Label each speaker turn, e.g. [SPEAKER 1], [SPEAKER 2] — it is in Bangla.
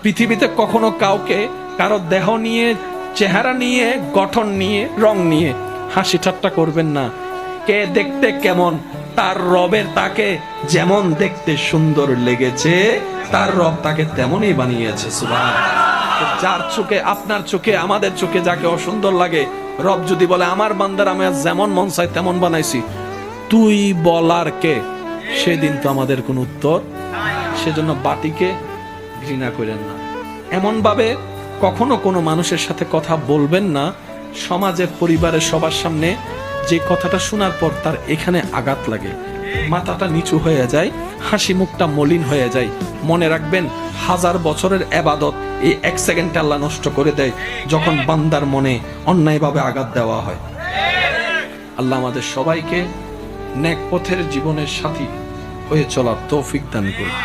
[SPEAKER 1] পৃথিবীতে কখনো কাউকে কারো দেহ নিয়ে, চেহারা নিয়ে, গঠন নিয়ে, রং নিয়ে হাসি ঠাট্টা করবেন না। কে দেখতে কেমন, তার রবের তাকে যেমন দেখতে সুন্দর লেগেছে, তার রব তাকে তেমনই বানিয়েছে। সুবহানাল্লাহ। যার চোখে, আপনার চোখে, আমাদের চোখে যাকে অসুন্দর লাগে, রব যদি বলে আমার বান্দার আমি যেমন মন চাই তেমন বানাইছি, তুই বলার কে? সেদিন তো আমাদের কোন উত্তর। সেজন্য বাতিকে ঘৃণা করেন না। এমন ভাবে কখনো কোনো মানুষের সাথে কথা বলবেন না, সমাজের, পরিবারের সবার সামনে যে কথাটা শোনার পর তার এখানে আঘাত লাগে, মাথাটা নিচু হয়ে যায়, হাসি মুখটা মলিন হয়ে যায়। মনে রাখবেন, 1000 বছরের ইবাদত এই 1 সেকেন্ডে আল্লাহ নষ্ট করে দেয় যখন বান্দার মনে অন্যায়ভাবে আঘাত দেওয়া হয়। আল্লাহ আমাদের সবাইকে নেক পথের জীবনের সাথী হয়ে চলার তৌফিক দান করুন।